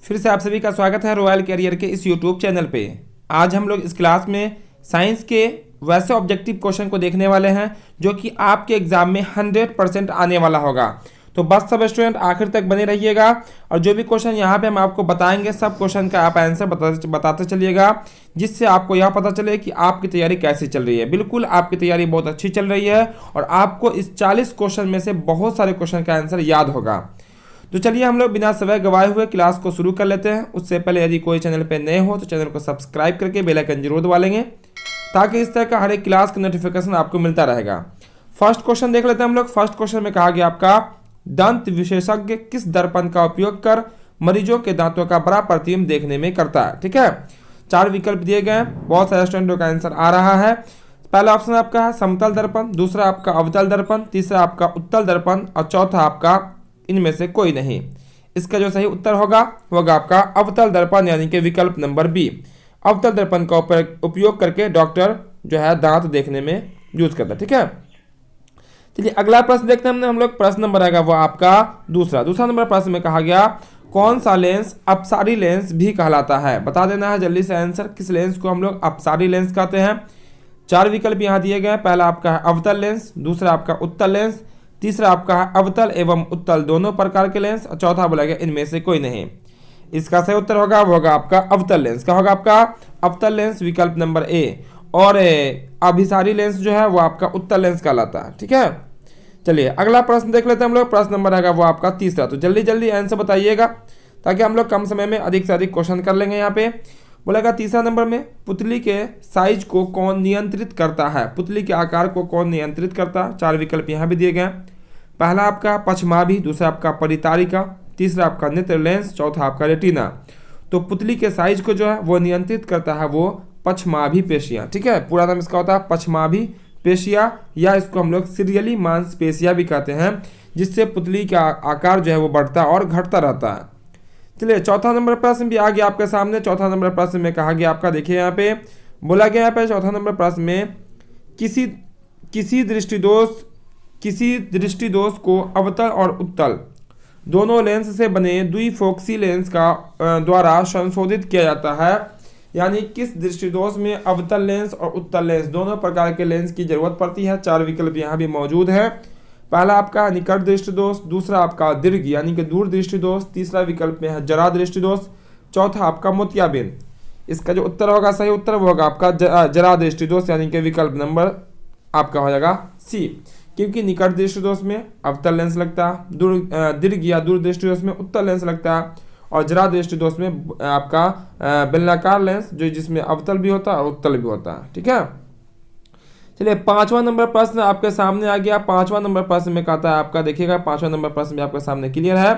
फिर से आप सभी का स्वागत है रॉयल कैरियर के इस यूट्यूब चैनल पे। आज हम लोग इस क्लास में साइंस के वैसे ऑब्जेक्टिव क्वेश्चन को देखने वाले हैं जो कि आपके एग्जाम में 100% आने वाला होगा। तो बस सब स्टूडेंट आखिर तक बने रहिएगा और जो भी क्वेश्चन यहाँ पे हम आपको बताएंगे सब क्वेश्चन का आप आंसर बताते चलिएगा, जिससे आपको यह पता चले कि आपकी तैयारी कैसी चल रही है। बिल्कुल आपकी तैयारी बहुत अच्छी चल रही है और आपको इस 40 क्वेश्चन में से बहुत सारे क्वेश्चन का आंसर याद होगा। तो चलिए हम लोग बिना समय गवाए हुए क्लास को शुरू कर लेते हैं। उससे पहले यदि कोई चैनल पे नए हो तो चैनल को सब्सक्राइब करके बेल आइकन जरूर दबा लेंगे ताकि इस तरह का हर एक क्लास का नोटिफिकेशन आपको मिलता रहेगा। फर्स्ट क्वेश्चन देख लेते हैं हम लोग। फर्स्ट क्वेश्चन में कहा गया आपका दंत विशेषज्ञ किस दर्पण का उपयोग कर मरीजों के दांतों का बड़ा प्रतिबिंब देखने में करता है। ठीक है, 4 विकल्प दिए गए हैं, बहुत सारे स्टूडेंटों का आंसर आ रहा है। पहला ऑप्शन आपका है समतल दर्पण, दूसरा आपका अवतल दर्पण, तीसरा आपका उत्तल दर्पण और चौथा आपका इनमें से कोई नहीं। इसका जो सही उत्तर होगा आपका अवतल दर्पण यानी कि विकल्प नंबर बी। अवतल दर्पण का उपयोग करके डॉक्टर जो है दांत देखने में यूज करता है। ठीक है, चलिए अगला प्रश्न देखते हैं हम लोग। प्रश्न नंबर आएगा वो आपका दूसरा नंबर प्रश्न में कहा गया कौन सा लेंस अपसारी लेंस भी कहलाता है। बता देना है जल्दी से आंसर, किस लेंस को हम लोग अपसारी लेंस कहते हैं। 4 विकल्प यहाँ दिए गए हैं। पहला आपका है अवतल लेंस, दूसरा आपका उत्तल लेंस, तीसरा आपका है अवतल एवं उत्तल दोनों प्रकार के लेंस और चौथा बोला गया इनमें से कोई नहीं। इसका सही उत्तर होगा वो होगा आपका अवतल लेंस। क्या होगा आपका अवतल लेंस, विकल्प नंबर ए। और अभिसारी लेंस जो है वो आपका उत्तल लेंस कहलाता है। ठीक है, चलिए अगला प्रश्न देख लेते हैं हम लोग। प्रश्न नंबर आएगा वो आपका तीसरा। तो जल्दी जल्दी आंसर बताइएगा ताकि हम लोग कम समय में अधिक से अधिक क्वेश्चन कर लेंगे। यहाँ पे बोलेगा तीसरा नंबर में पुतली के साइज को कौन नियंत्रित करता है। पुतली के आकार को कौन नियंत्रित करता है। 4 विकल्प यहाँ भी दिए गए हैं। पहला आपका पक्षमाभि, दूसरा आपका परितारिका, तीसरा आपका नेत्र लेंस, चौथा आपका रेटिना। तो पुतली के साइज को जो है वो नियंत्रित करता है वो पक्षमाभि पेशियाँ। ठीक है, पूरा नाम इसका होता है पक्षमाभि पेशिया या इसको हम लोग सीरियली मांसपेशिया भी कहते हैं, जिससे पुतली का आकार जो है वो बढ़ता और घटता रहता है। चलिए चौथा नंबर प्रश्न भी आ गया आपके सामने। चौथा नंबर प्रश्न में कहा गया आपका, देखिए यहाँ पे बोला गया यहाँ पे चौथा नंबर प्रश्न में किसी दृष्टिदोष को अवतल और उत्तल दोनों लेंस से बने द्विफोक्सी लेंस का द्वारा संशोधित किया जाता है। यानी किस दृष्टिदोष में अवतल लेंस और उत्तल लेंस दोनों प्रकार के लेंस की जरूरत पड़ती है। 4 विकल्प यहाँ भी मौजूद है। पहला आपका निकट दृष्टिदोष, दूसरा आपका दीर्घ यानी कि दूर दृष्टिदोष, तीसरा विकल्प में है जरा दृष्टिदोष, चौथा आपका मोतियाबिंद। इसका जो उत्तर होगा सही उत्तर वो होगा आपका जरा दृष्टिदोष यानी कि विकल्प नंबर आपका हो जाएगा सी, क्योंकि निकट दृष्टिदोष में अवतल लेंस लगता है, दीर्घ या दूर दृष्टिदोष में उत्तल लेंस लगता है और जरा दृष्टिदोष में आपका बेलनाकार लेंस जो जिसमें अवतल भी होता है और उत्तल भी होता है। ठीक है, चलिए 5वां नंबर प्रश्न आपके सामने आ गया। 5वां नंबर प्रश्न में कहता है आपका, देखिएगा 5वां नंबर प्रश्न भी आपके सामने क्लियर है।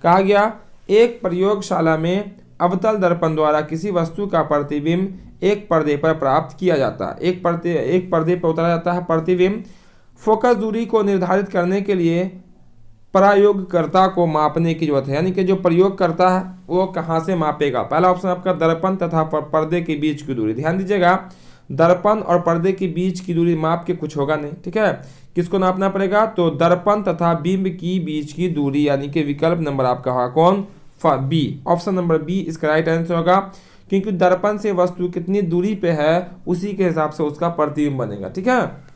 कहा गया एक प्रयोगशाला में अवतल दर्पण द्वारा किसी वस्तु का प्रतिबिंब एक पर्दे पर प्राप्त किया जाता है। एक पर्दे पर उतारा जाता है प्रतिबिंब। फोकस दूरी को निर्धारित करने के लिए प्रयोगकर्ता को मापने की जरूरत है, यानी कि जो प्रयोग करता है वो कहाँ से मापेगा। पहला ऑप्शन आपका दर्पण तथा पर्दे के बीच की दूरी। ध्यान दीजिएगा, दर्पण और पर्दे के बीच की दूरी माप के कुछ होगा नहीं। ठीक है, किसको नापना पड़ेगा तो दर्पण तथा बिंब की बीच की दूरी, यानी कि विकल्प नंबर आपका होगा कौन बी। ऑप्शन नंबर बी इसका राइट आंसर होगा, क्योंकि दर्पण से वस्तु कितनी दूरी पे है उसी के हिसाब से उसका प्रतिबिंब बनेगा। ठीक है,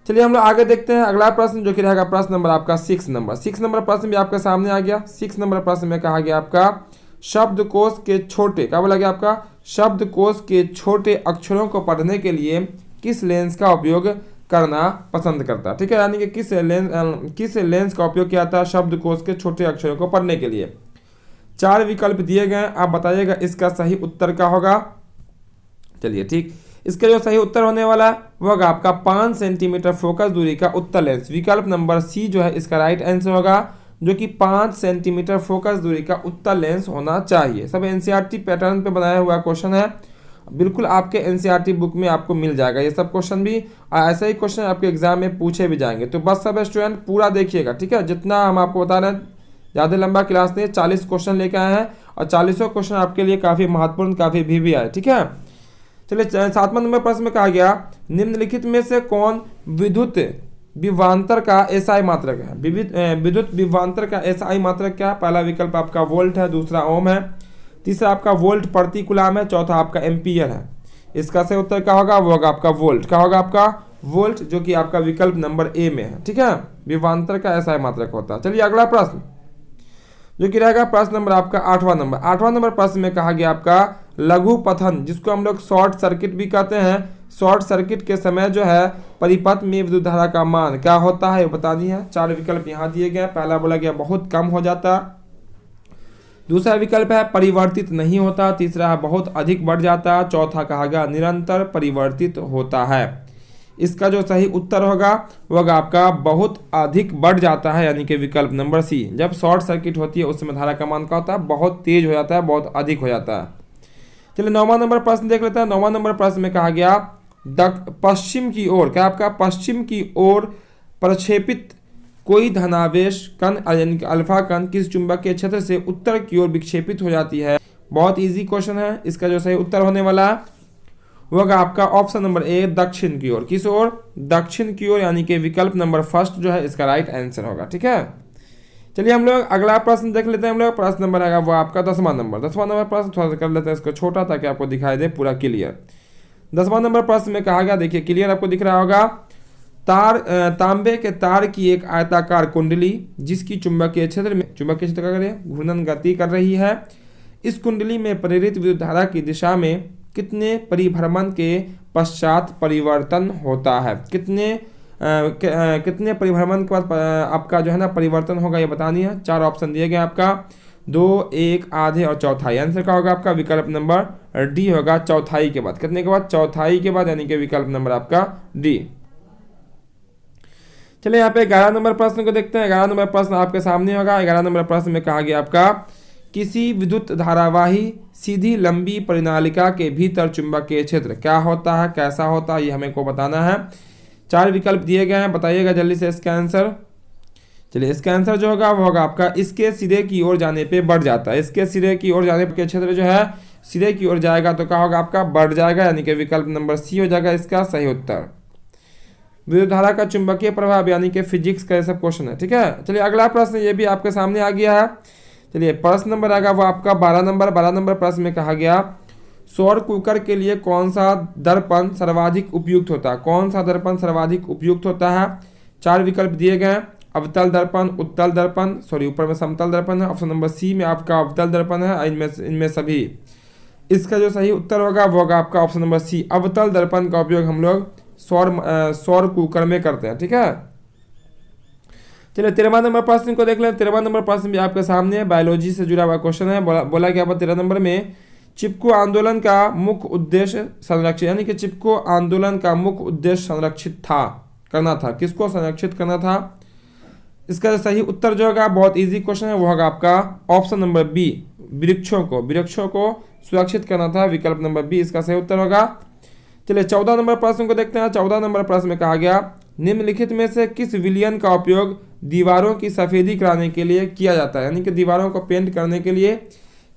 चलिए हम लोग आगे देखते हैं अगला प्रश्न जो कि रहेगा प्रश्न नंबर आपका 6 नंबर प्रश्न भी आपके सामने आ गया। 6 नंबर प्रश्न में कहा गया आपका शब्दकोश के छोटे, क्या बोला गया आपका शब्दकोश के छोटे अक्षरों को पढ़ने के लिए किस लेंस का उपयोग करना पसंद करता है। ठीक है, यानी कि किस लेंस का उपयोग किया जाता है शब्दकोश के छोटे अक्षरों को पढ़ने के लिए। 4 विकल्प दिए गए, आप बताइएगा इसका सही उत्तर क्या होगा। चलिए ठीक, इसका जो सही उत्तर होने वाला है वो होगा आपका 5 सेंटीमीटर फोकस दूरी का उत्तल लेंस। विकल्प नंबर सी जो है इसका राइट आंसर होगा, जो कि 5 सेंटीमीटर फोकस दूरी का उत्तल लेंस होना चाहिए। सब एनसीईआरटी पैटर्न पे बनाया हुआ क्वेश्चन है, बिल्कुल आपके एनसीईआरटी बुक में आपको मिल जाएगा ये सब क्वेश्चन भी, और ऐसे ही क्वेश्चन आपके एग्जाम में पूछे भी जाएंगे। तो बस सब स्टूडेंट पूरा देखिएगा। ठीक है, जितना हम आपको बता रहे हैं ज़्यादा लंबा क्लास नहीं, 40 क्वेश्चन लेकर आए हैं और 40 क्वेश्चन आपके लिए काफ़ी महत्वपूर्ण काफ़ी भी आए। ठीक है, चलिए 7वां नंबर प्रश्न में कहा गया निम्नलिखित में से कौन विभवांतर का एसआई मात्रक है। विद्युत विभवांतर का एसआई मात्रक क्या है? पहला विकल्प आपका वोल्ट है, दूसरा ओम है, तीसरा आपका वोल्ट प्रति कूलाम है, चौथा आपका एम्पियर है। इसका सही उत्तर क्या होगा? वो होगा आपका वोल्ट। क्या होगा आपका? वोल्ट, जो कि आपका विकल्प नंबर ए में है। ठीक है, विभवांतर का एसआई मात्रक होता है। चलिए अगला प्रश्न जो कि रहेगा प्रश्न नंबर आपका 8वां नंबर। 8वां नंबर प्रश्न में कहा गया आपका लघु पथन, जिसको हम लोग शॉर्ट सर्किट भी कहते हैं, शॉर्ट सर्किट के समय जो है परिपथ में विद्युत धारा का मान क्या होता है बतानी है। 4 विकल्प यहाँ दिए गए। पहला बोला गया बहुत कम हो जाता, दूसरा विकल्प है परिवर्तित नहीं होता, तीसरा है बहुत अधिक बढ़ जाता, चौथा कहा गया निरंतर परिवर्तित होता है। इसका जो सही उत्तर होगा वो होगा आपका बहुत अधिक बढ़ जाता है, यानी कि विकल्प नंबर सी। जब शॉर्ट सर्किट होती है उस समय धारा का मान क्या होता है? बहुत तेज हो जाता है, बहुत अधिक हो जाता है। चलिए 9वां नंबर प्रश्न देख लेते हैं। 9वां नंबर प्रश्न में कहा गया पश्चिम की ओर, क्या आपका पश्चिम की ओर प्रक्षेपित कोई धनावेश कण यानी कि अल्फा कण किस चुंबकीय क्षेत्र से उत्तर की ओर विक्षेपित हो जाती है। बहुत इजी क्वेश्चन है। इसका जो सही उत्तर होने वाला है वो होगा आपका ऑप्शन नंबर ए, दक्षिण की ओर। किस ओर? दक्षिण की ओर, यानी कि विकल्प नंबर फर्स्ट जो है इसका राइट आंसर होगा। ठीक है, चलिए हम लोग अगला प्रश्न देख लेते हैं। हम लोग प्रश्न नंबर आएगा वो आपका 10वां नंबर। 10वां नंबर प्रश्न थोड़ा सा कर लेते हैं इसको छोटा, ताकि आपको दिखाई दे पूरा क्लियर। 10वां नंबर प्रश्न में कहा गया, देखिए क्लियर आपको दिख रहा होगा, तांबे के तार की एक आयताकार कुंडली जिसकी चुंबकीय क्षेत्र का करें घूर्णन गति कर रही है। इस कुंडली में प्रेरित विद्युत धारा की दिशा में कितने परिभ्रमण के पश्चात परिवर्तन होता है? कितने परिभ्रमण के बाद आपका जो है ना परिवर्तन होगा, ये बतानी है। 4 ऑप्शन दिए गए आपका, 2, 1, आधे और चौथाई। आंसर क्या होगा आपका? विकल्प नंबर डी होगा, चौथाई के बाद। कितने के बाद? चौथाई के बाद, यानी कि विकल्प नंबर आपका डी। चलिए यहाँ पे 11 नंबर प्रश्न को देखते हैं। 11 नंबर प्रश्न आपके सामने होगा। 11 नंबर प्रश्न में कहा गया आपका किसी विद्युत धारावाही सीधी लंबी परिनालिका के भीतर चुंबकीय क्षेत्र क्या होता है, कैसा होता है, ये हमें को बताना है। 4 विकल्प दिए गए हैं, बताइएगा जल्दी से इसका आंसर। चलिए इसका आंसर जो होगा वो होगा आपका इसके सिरे की ओर जाने पे बढ़ जाता है। इसके सिरे की ओर जाने के क्षेत्र जो है सिरे की ओर जाएगा तो क्या होगा आपका? बढ़ जाएगा, यानी कि विकल्प नंबर सी हो जाएगा इसका सही उत्तर। विद्युत धारा का चुंबकीय प्रभाव, यानी कि फिजिक्स का सब क्वेश्चन है। ठीक है, चलिए अगला प्रश्न ये भी आपके सामने आ गया है। चलिए प्रश्न नंबर आएगा वो आपका 12 नंबर। 12 नंबर प्रश्न में कहा गया सौर कुकर के लिए कौन सा दर्पण सर्वाधिक उपयुक्त होता है? कौन सा दर्पण सर्वाधिक उपयुक्त होता है? 4 विकल्प दिए गए, अवतल दर्पण, उत्तल दर्पण, ऊपर में समतल दर्पण है। ऑप्शन नंबर सी में आपका अवतल दर्पण है। इनमें सभी इसका जो सही उत्तर होगा वो होगा आपका ऑप्शन नंबर सी, अवतल दर्पण का उपयोग हम लोग सौर कुकर में करते हैं। ठीक है, चलिए 13वां नंबर प्रश्न को देख लें। 13वां नंबर प्रश्न भी आपके सामने है, बायोलॉजी से जुड़ा हुआ क्वेश्चन है। बोला गया 13 नंबर में चिपको आंदोलन का मुख्य उद्देश्य संरक्षित, यानी कि चिपको आंदोलन का मुख्य उद्देश्य संरक्षित करना था। किसको संरक्षित करना था? इसका सही उत्तर जो होगा बहुत इजी क्वेश्चन है, वो होगा आपका ऑप्शन नंबर बी, वृक्षों को सुरक्षित करना था। विकल्प नंबर बी इसका सही उत्तर होगा। चलिए 14 नंबर प्रश्न को देखते हैं। 14 नंबर प्रश्न में कहा गया निम्नलिखित में से किस विलयन का उपयोग दीवारों की सफेदी कराने के लिए किया जाता है, यानी कि दीवारों को पेंट करने के लिए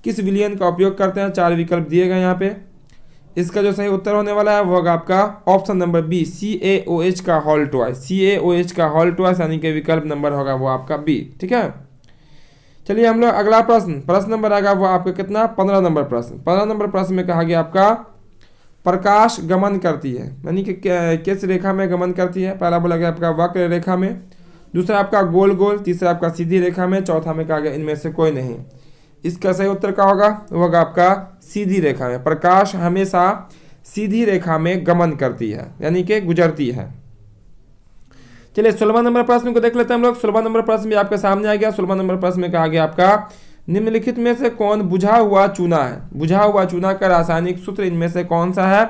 किस विलयन का उपयोग करते हैं? 4 विकल्प दिए गए यहाँ पे। इसका जो सही उत्तर होने वाला है वो होगा आपका ऑप्शन नंबर बी, CaOH का हॉल ट्वाइस। CaOH का हॉल ट्वाइस, यानी कि विकल्प नंबर होगा वो आपका बी। ठीक है, चलिए हम लोग अगला प्रश्न नंबर आएगा वो आपका कितना? 15 नंबर प्रश्न। 15 नंबर प्रश्न में कहा गया आपका प्रकाश गमन करती है, यानी कि किस रेखा में गमन करती है? पहला बोला गया आपका वक्र रेखा में, दूसरा आपका गोल गोल, तीसरा आपका सीधी रेखा में, चौथा में कहा गया इनमें से कोई नहीं। इसका सही उत्तर क्या होगा? वो होगा आपका सीधी रेखा में। प्रकाश हमेशा सीधी रेखा में गमन करती है, यानी कि गुजरती है। चलिए 16वां नंबर प्रश्न को देख लेते हैं हम लोग। 16वां नंबर प्रश्न भी आपके सामने आ गया। 16वां नंबर प्रश्न में कहा गया आपका निम्नलिखित में से कौन बुझा हुआ चूना है? बुझा हुआ चूना का रासायनिक सूत्र इनमें से कौन सा है?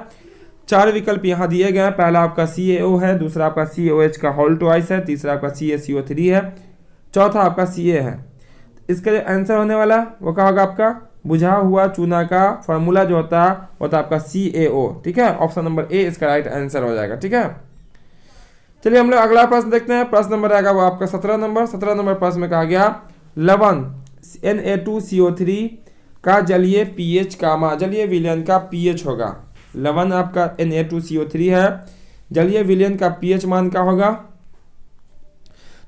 4 विकल्प यहाँ दिए गए हैं। पहला आपका CaO है, दूसरा आपका CaOH का हॉल ट्वाइस है, तीसरा आपका CaCO3 है, चौथा आपका Ca है। इसका जो आंसर होने वाला वो क्या होगा आपका? बुझा हुआ चूना का फॉर्मूला जो होता है वो होता है आपका CaO। ठीक है, ऑप्शन नंबर ए इसका राइट आंसर हो जाएगा। ठीक है, चलिए हम लोग अगला प्रश्न देखते हैं। प्रश्न नंबर आएगा वो आपका 17 नंबर। 17 नंबर प्रश्न में कहा गया लवण Na2CO3 का जलीय pH का जलीय विलयन का pH होगा। लवण आपका Na2CO3 है, जलीय विलयन का pH मान क्या होगा?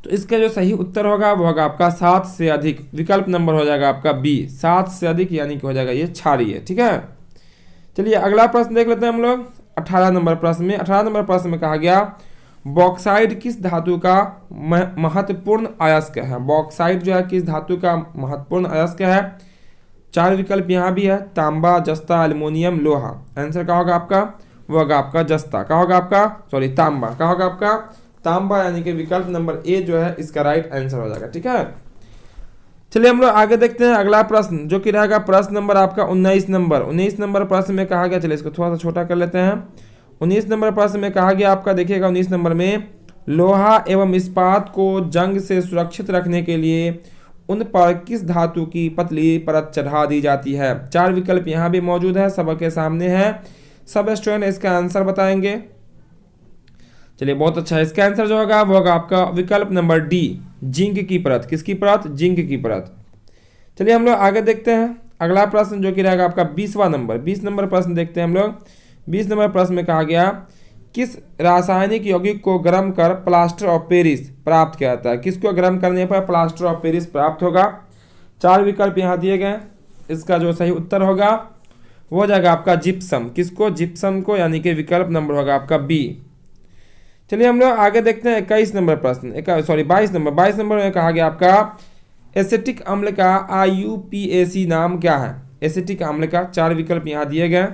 तो इसका जो सही उत्तर होगा वो होगा आपका 7 से अधिक। विकल्प नंबर हो जाएगा आपका बी, 7 से अधिक, यानी कि हो जाएगा ये क्षारीय। ठीक है, चलिए अगला प्रश्न देख लेते हैं हम लोग। 18 नंबर प्रश्न में, 18 नंबर प्रश्न में कहा गया बॉक्साइट किस धातु का महत्वपूर्ण अयस्क है। बॉक्साइट जो है किस धातु का महत्वपूर्ण अयस्क है। 4 विकल्प यहाँ भी है, तांबा, जस्ता, एल्युमिनियम, लोहा। आंसर क्या होगा आपका, वो होगा आपका जस्ता। क्या होगा आपका, सॉरी तांबा। क्या होगा आपका, तांबा, यानी कि विकल्प नंबर ए जो है इसका राइट आंसर हो जाएगा। ठीक है, चलिए हम लोग आगे देखते हैं अगला प्रश्न, जो कि रहेगा प्रश्न नंबर आपका 19 नंबर। 19 नंबर प्रश्न में कहा गया, चलिए इसको थोड़ा सा छोटा कर लेते हैं। 19 नंबर प्रश्न में कहा गया आपका, देखिएगा 19 नंबर में, लोहा एवं इस्पात को जंग से सुरक्षित रखने के लिए उन पर किस धातु की पतली परत चढ़ा दी जाती है। 4 विकल्प यहाँ भी मौजूद है, सबके सामने है, सब स्टूडेंट इसका आंसर बताएंगे। चलिए बहुत अच्छा है, इसका आंसर जो होगा वो होगा आपका विकल्प नंबर डी, जिंक की परत। किसकी परत, जिंक की परत। चलिए हम लोग आगे देखते हैं अगला प्रश्न, जो कि रहेगा आपका 20वां नंबर। 20 नंबर प्रश्न देखते हैं हम लोग। 20 नंबर प्रश्न में कहा गया किस रासायनिक यौगिक को गर्म कर प्लास्टर ऑफ पेरिस प्राप्त किया जाता है। किसको गर्म करने पर प्लास्टर ऑफ पेरिस प्राप्त होगा। 4 विकल्प यहाँ दिए गए, इसका जो सही उत्तर होगा वो हो जाएगा आपका जिप्सम। किसको, जिप्सम को, यानी कि विकल्प नंबर होगा आपका बी। चलिए हम लोग आगे देखते हैं 21 नंबर प्रश्न, 22 नंबर। 22 नंबर में कहा गया आपका एसिटिक अम्ल का IUPAC नाम क्या है। एसिटिक अम्ल का 4 विकल्प यहाँ दिए गए,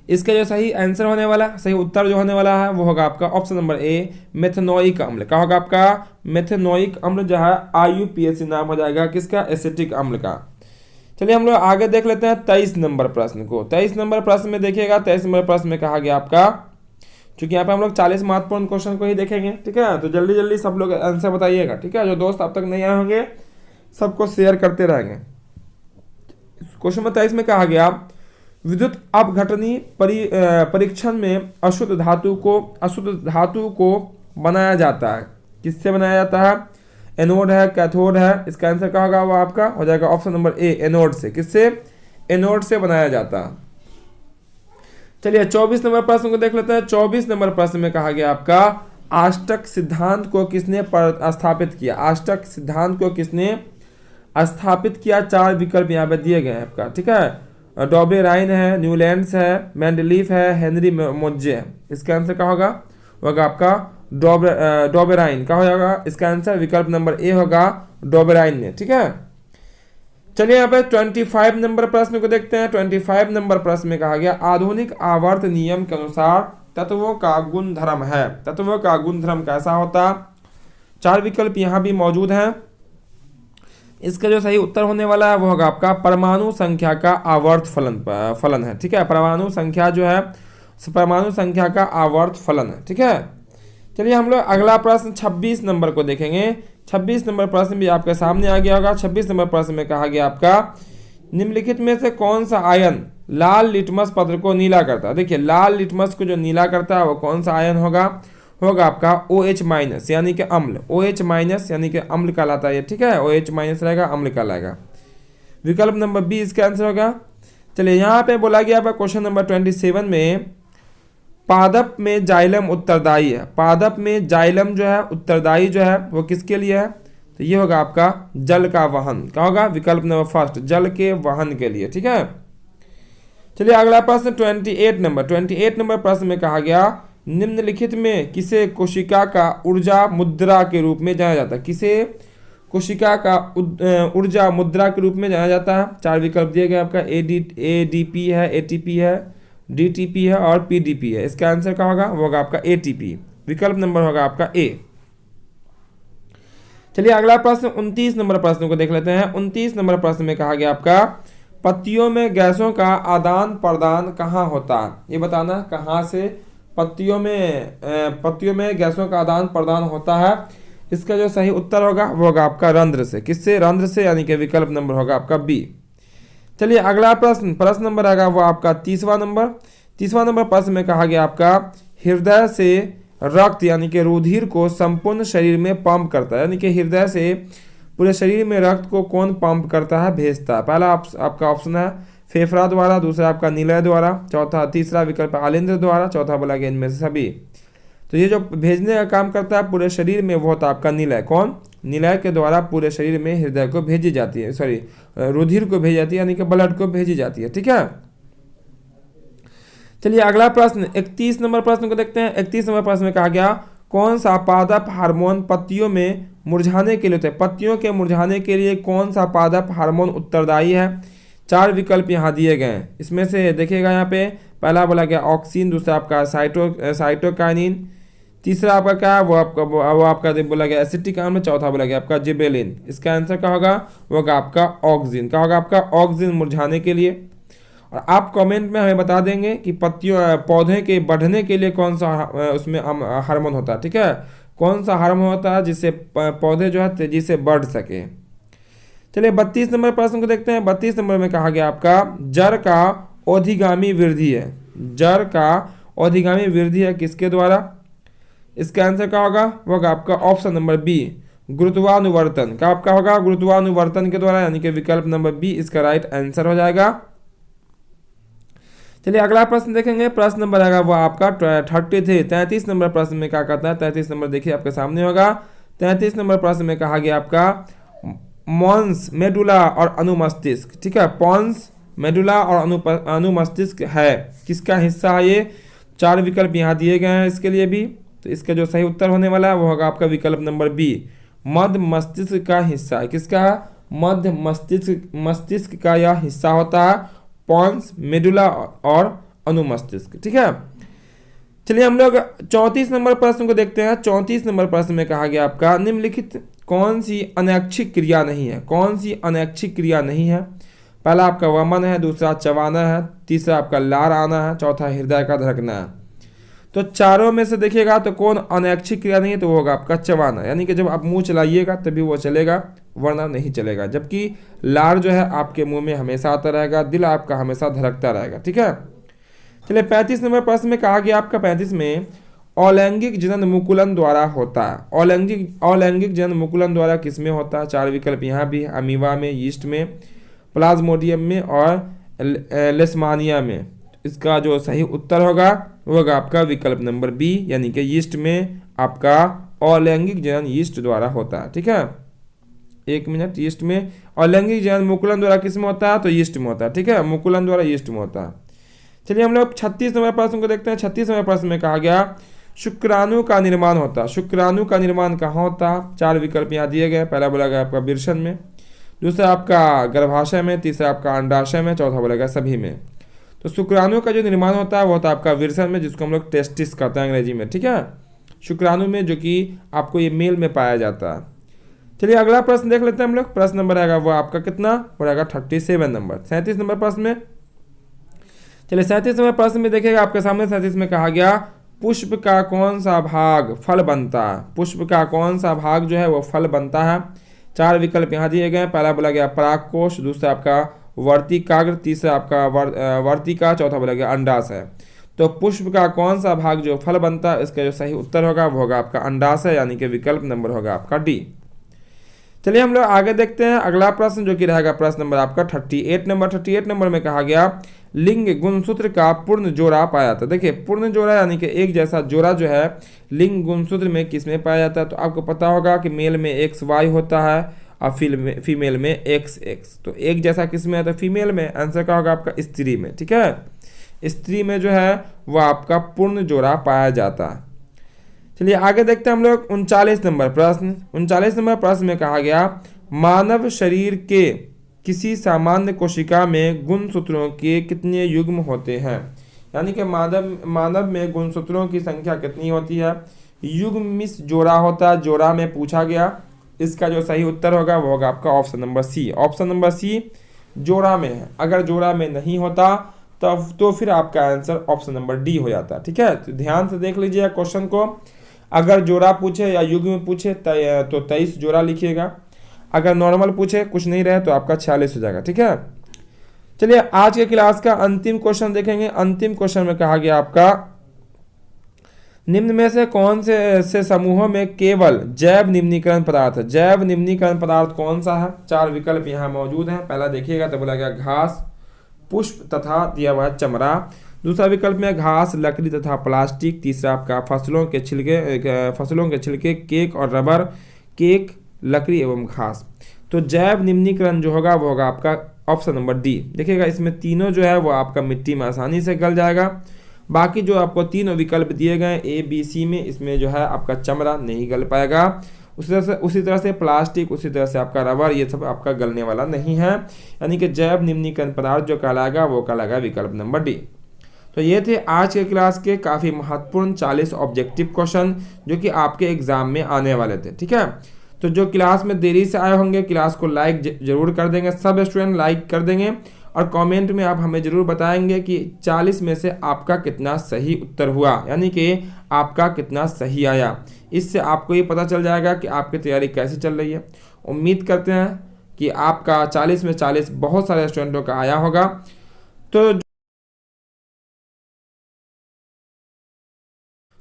इसका जो सही आंसर होने वाला, सही उत्तर जो होने वाला है वो होगा आपका ऑप्शन नंबर ए, मेथनोइक अम्ल। क्या होगा आपका, मेथनोइक अम्ल जो है IUPAC नाम हो जाएगा किसका, एसिटिक अम्ल का। चलिए हम लोग आगे देख लेते हैं 23 नंबर प्रश्न को। 23 नंबर प्रश्न में देखिएगा, 23 नंबर प्रश्न में कहा गया आपका, क्योंकि यहाँ पे हम लोग 40 महत्वपूर्ण क्वेश्चन को ही देखेंगे। ठीक है, तो जल्दी जल्दी सब लोग आंसर बताइएगा। ठीक है, जो दोस्त अब तक नहीं आए होंगे सबको शेयर करते रहेंगे। क्वेश्चन नंबर 23 में कहा गया विद्युत अपघटनी परीक्षण में अशुद्ध धातु को बनाया जाता है। किससे बनाया जाता है, एनोड है, कैथोड है। इसका आंसर क्या होगा, वो आपका हो जाएगा ऑप्शन नंबर ए, एनोड से। किससे, एनोड से बनाया जाता है। चलिए 24 नंबर प्रश्न को देख लेते हैं। 24 नंबर प्रश्न में कहा गया आपका आष्टक सिद्धांत को किसने स्थापित किया। आष्टक सिद्धांत को किसने स्थापित किया। 4 विकल्प यहाँ पे दिए गए हैं आपका। ठीक है, डॉबरेराइन है, न्यूलैंड्स है, मेंडलीफ है, हेनरी मोज्जे है। इसका आंसर क्या होगा आपका डॉबरेराइन। क्या हो जाएगा इसका आंसर, विकल्प नंबर ए होगा डॉबरेराइन ने। ठीक है, चलिए यहाँ पे 25 नंबर प्रश्न को देखते हैं। 25 नंबर प्रश्न में कहा गया आधुनिक आवर्त नियम के अनुसार तत्वों का गुणधर्म है। तत्वों का गुणधर्म कैसा होता। 4 विकल्प यहाँ भी मौजूद हैं, इसका जो सही उत्तर होने वाला है वो होगा आपका परमाणु संख्या का आवर्त फलन है। ठीक है, परमाणु संख्या जो है परमाणु संख्या का आवर्त फलन है। ठीक है, चलिए हम लोग अगला प्रश्न 26 नंबर को देखेंगे। 26 नंबर प्रश्न भी आपके सामने आ गया होगा। 26 नंबर प्रश्न में कहा गया आपका निम्नलिखित में से कौन सा आयन लाल लिटमस पत्र को नीला करता है। देखिए लाल लिटमस को जो नीला करता है वो कौन सा आयन होगा आपका OH- यानी कि अम्ल। OH- यानी कि अम्ल कहलाता है ये। ठीक है, OH- रहेगा, अम्ल कहलाएगा। विकल्प नंबर बी इसका आंसर होगा। चलिए यहाँ पे बोला गया आपका क्वेश्चन नंबर 27 में पादप में जाइलम उत्तरदायी है। पादप में जाइलम जो है उत्तरदायी जो है वो किसके लिए है, तो ये होगा आपका जल का वहन। क्या होगा, विकल्प नंबर फर्स्ट, जल के वहन के लिए। ठीक है, चलिए अगला प्रश्न 28 नंबर प्रश्न में कहा गया निम्नलिखित में किसे कोशिका का ऊर्जा मुद्रा के रूप में जाना जाता है। किसे कोशिका का ऊर्जा मुद्रा के रूप में जाना जाता है। 4 विकल्प दिए गए आपका ADP है, ATP है, DTP है और PDP है। इसका आंसर क्या होगा, वो होगा आपका ATP। विकल्प नंबर होगा आपका ए। चलिए अगला प्रश्न 29 नंबर प्रश्न को देख लेते हैं। 29 नंबर प्रश्न में कहा गया आपका पत्तियों में गैसों का आदान प्रदान कहाँ होता है। ये बताना कहाँ से पत्तियों में गैसों का आदान प्रदान होता है। इसका जो सही उत्तर होगा वो होगा आपका रंध्र से। किससे, रंध्र से, यानी कि विकल्प नंबर होगा आपका बी। चलिए अगला प्रश्न नंबर आएगा वो आपका 30वां नंबर प्रश्न में कहा गया आपका हृदय से रक्त यानी कि रुधिर को संपूर्ण शरीर में पंप करता है। यानी कि हृदय से पूरे शरीर में रक्त को कौन पंप करता है, भेजता है। पहला आपका ऑप्शन है फेफड़ा द्वारा, दूसरा आपका निलय द्वारा, तीसरा विकल्प आलिंद्र द्वारा, चौथा बोला गया इनमें से सभी। तो ये जो भेजने का काम करता है पूरे शरीर में वो होता है आपका निलय। कौन? निलय के द्वारा पूरे शरीर में हृदय को भेजी जाती है, सॉरी रुधिर को भेजी जाती है, यानी कि ब्लड को भेजी जाती है। ठीक है, चलिए अगला प्रश्न 31 नंबर प्रश्न को देखते हैं। 31 नंबर प्रश्न में कहा गया कौन सा पादप हार्मोन पत्तियों में मुरझाने के लिए होता है? पत्तियों के मुरझाने के लिए कौन सा पादप हार्मोन उत्तरदायी है? 4 विकल्प यहाँ दिए गए हैं। इसमें से देखिएगा यहाँ पे पहला बोला गया ऑक्सिन, दूसरा आपका साइटोकाइनिन, तीसरा आपका क्या है वो आपका बोला गया एसिटिक अम्ल, चौथा बोला गया आपका जिबरेलिन। इसका आंसर क्या होगा? वो होगा आपका ऑक्सिन। क्या होगा आपका? ऑक्सिन मुरझाने के लिए। और आप कमेंट में हमें बता देंगे कि पत्तियों पौधे के बढ़ने के लिए कौन सा उसमें हार्मोन होता है। ठीक है, कौन सा हार्मोन होता है जिससे पौधे जो है तेजी से बढ़ सके। चलिए 32 नंबर प्रश्न को देखते हैं। 32 नंबर में कहा गया आपका जड़ का औधिगामी वृद्धि है। जड़ का औधिगामी वृद्धि है किसके द्वारा? इसका आंसर क्या होगा? वो होगा आपका ऑप्शन नंबर बी, गुरुत्वानुवर्तन। क्या आपका होगा? गुरुत्वानुवर्तन के द्वारा, यानी कि विकल्प नंबर बी इसका राइट आंसर हो जाएगा। चलिए अगला प्रश्न देखेंगे। प्रश्न नंबर आएगा वो आपका 33। 33 नंबर प्रश्न में क्या कहता है? 33 नंबर देखिए आपके सामने होगा। 33 नंबर प्रश्न में कहा गया आपका मॉन्स, मेडुला और अनुमस्तिष्क। ठीक है, पॉन्स, मेडुला और अनुमस्तिष्क है किसका हिस्सा है? ये 4 विकल्प यहाँ दिए गए हैं इसके लिए भी। तो इसका जो सही उत्तर होने वाला है वो होगा आपका विकल्प नंबर बी, मध्य मस्तिष्क का हिस्सा है। किसका? मध्य मस्तिष्क का यह हिस्सा होता है, पॉन्स, मेडुला और अनुमस्तिष्क। ठीक है, चलिए हम लोग 34 नंबर प्रश्न को देखते हैं। 34 नंबर प्रश्न में कहा गया आपका निम्नलिखित कौन सी अनैच्छिक क्रिया नहीं है? कौन सी अनैच्छिक क्रिया नहीं है? पहला आपका वमन है, दूसरा चबाना है, तीसरा आपका लार आना है, चौथा हृदय का धड़कना है। तो चारों में से देखिएगा तो कौन अनैच्छिक क्रिया नहीं है? तो वो होगा आपका चबाना, यानी कि जब आप मुंह चलाइएगा तभी वो चलेगा, वरना नहीं चलेगा। जबकि लार जो है आपके मुंह में हमेशा आता रहेगा, दिल आपका हमेशा धड़कता रहेगा। ठीक है, चलिए 35 नंबर प्रश्न में कहा गया आपका 35 में अलैंगिक जनन मुकुलन द्वारा होता है। अलैंगिक जनन मुकुलन द्वारा किसमें होता है? 4 विकल्प यहाँ भी, अमीबा में, यीस्ट में, प्लाज्मोडियम में और लेशमानिया में। इसका जो सही उत्तर होगा वो होगा आपका विकल्प नंबर बी, यानी कि यीस्ट में आपका अलैंगिक जनन यीस्ट द्वारा होता है। ठीक है, एक मिनट, यीस्ट में अलैंगिक जनन मुकुलन द्वारा किस में होता है? तो यीस्ट में होता है। ठीक है, मुकुलन द्वारा यीस्ट में होता है। चलिए हम लोग 36 नंबर प्रश्न को देखते हैं। 36 नंबर प्रश्न में कहा गया शुक्राणु का निर्माण होता है। शुक्राणु का निर्माण कहाँ होता है? 4 विकल्प यहाँ दिए गए। पहला बोला गया आपका वृषण में, दूसरा आपका गर्भाशय में, तीसरा आपका अंडाशय में, चौथा बोला गया सभी में। तो शुक्राणु का जो निर्माण होता है वो होता है आपका वृषण में, जिसको हम लोग टेस्टिस कहते हैं अंग्रेजी में। ठीक है, शुक्राणु में, जो कि आपको ये मेल में पाया जाता है। चलिए अगला प्रश्न देख लेते हैं हम लोग। प्रश्न नंबर आएगा वो आपका कितना? वो आएगा 37 नंबर। 37 नंबर प्रश्न में, चलिए 37 नंबर प्रश्न में देखिएगा आपके सामने 37 में कहा गया पुष्प का कौन सा भाग फल बनता है? पुष्प का कौन सा भाग जो है वो फल बनता है? 4 विकल्प यहाँ दिए गए। पहला बोला गया परागकोश, दूसरा आपका वर्तिकाग्र, तीसरा आपका वर्तिका, चौथा बोला गया अंडाशय। तो पुष्प का कौन सा भाग जो फल बनता है, इसका जो सही उत्तर होगा वो होगा आपका अंडाशय, यानी कि विकल्प नंबर होगा आपका डी। चलिए हम लोग आगे देखते हैं अगला प्रश्न, जो कि रहेगा प्रश्न नंबर आपका 38 नंबर। 38 नंबर में कहा गया लिंग गुणसूत्र का पूर्ण जोड़ा पाया जाता है। देखिए पूर्ण जोड़ा यानी कि एक जैसा जोड़ा जो है लिंग गुणसूत्र में किस में पाया जाता है? तो आपको पता होगा कि मेल में XY होता है और फीमेल में XX। तो एक जैसा किस में है? तो फीमेल में। आंसर क्या होगा आपका? स्त्री में। ठीक है, स्त्री में जो है वह आपका पूर्ण जोड़ा पाया जाता है। चलिए आगे देखते हैं हम लोग 39 नंबर प्रश्न। 39 नंबर प्रश्न में कहा गया मानव शरीर के किसी सामान्य कोशिका में गुणसूत्रों के कितने युग्म होते हैं? यानी कि मानव में गुणसूत्रों की संख्या कितनी होती है? युग्म मिस जोड़ा होता है, जोड़ा में पूछा गया। इसका जो सही उत्तर होगा वो होगा आपका option number C. Option number C जोड़ा में है। अगर जोड़ा में नहीं होता तब तो फिर आपका आंसर ऑप्शन नंबर डी हो जाता है। ठीक है, तो ध्यान से देख लीजिए क्वेश्चन को। अगर जोड़ा पूछे या युग्म में पूछे तो 23 जोड़ा लिखिएगा। अगर नॉर्मल पूछे कुछ नहीं रहे तो आपका 46 हो जाएगा। ठीक है, चलिए आज के क्लास का अंतिम क्वेश्चन देखेंगे। अंतिम क्वेश्चन में कहा गया आपका निम्न में से कौन से समूहों में केवल जैव निम्नीकरण पदार्थ है? जैव निम्नीकरण पदार्थ कौन सा है? 4 विकल्प यहाँ मौजूद हैं। पहला देखिएगा तो बोला गया घास, पुष्प तथा दिया हुआ चमड़ा, दूसरा विकल्प में घास, लकड़ी तथा प्लास्टिक। तीसरा आपका फसलों के छिलके, केक और रबर। केक, लकड़ी एवं घास। तो जैव निम्नीकरण जो होगा वो होगा आपका ऑप्शन नंबर डी। देखिएगा इसमें तीनों जो है वो आपका मिट्टी में आसानी से गल जाएगा। बाकी जो आपको तीनों विकल्प दिए गए ए बी सी में, इसमें जो है आपका चमड़ा नहीं गल पाएगा। उसी तरह से प्लास्टिक, उसी तरह से आपका रबर, ये सब आपका गलने वाला नहीं है। यानी कि जैव निम्नीकरण पदार्थ जो कहलाएगा वो कहलाएगा विकल्प नंबर डी। तो ये थे आज के क्लास के काफ़ी महत्वपूर्ण 40 ऑब्जेक्टिव क्वेश्चन जो कि आपके एग्जाम में आने वाले थे। ठीक है, तो जो क्लास में देरी से आए होंगे क्लास को लाइक जरूर कर देंगे, सब स्टूडेंट लाइक कर देंगे और कमेंट में आप हमें ज़रूर बताएंगे कि 40 में से आपका कितना सही उत्तर हुआ, यानी कि आपका कितना सही आया। इससे आपको ये पता चल जाएगा कि आपकी तैयारी कैसी चल रही है। उम्मीद करते हैं कि आपका 40 में 40 बहुत सारे स्टूडेंटों का आया होगा। तो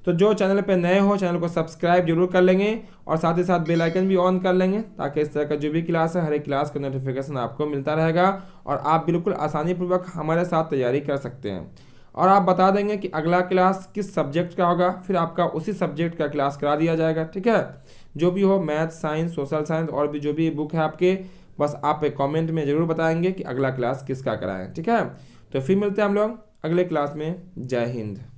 जो चैनल पे नए हो चैनल को सब्सक्राइब जरूर कर लेंगे और साथ ही साथ बेल आइकन भी ऑन कर लेंगे, ताकि इस तरह का जो भी क्लास है हर एक क्लास का नोटिफिकेशन आपको मिलता रहेगा और आप बिल्कुल आसानी पूर्वक हमारे साथ तैयारी कर सकते हैं। और आप बता देंगे कि अगला क्लास किस सब्जेक्ट का होगा, फिर आपका उसी सब्जेक्ट का क्लास करा दिया जाएगा। ठीक है, जो भी हो, मैथ, साइंस, सोशल साइंस और भी जो भी बुक है आपके, बस आप एक कमेंट में ज़रूर बताएंगे कि अगला क्लास किसका कराएं। ठीक है, तो फिर मिलते हैं हम लोग अगले क्लास में। जय हिंद।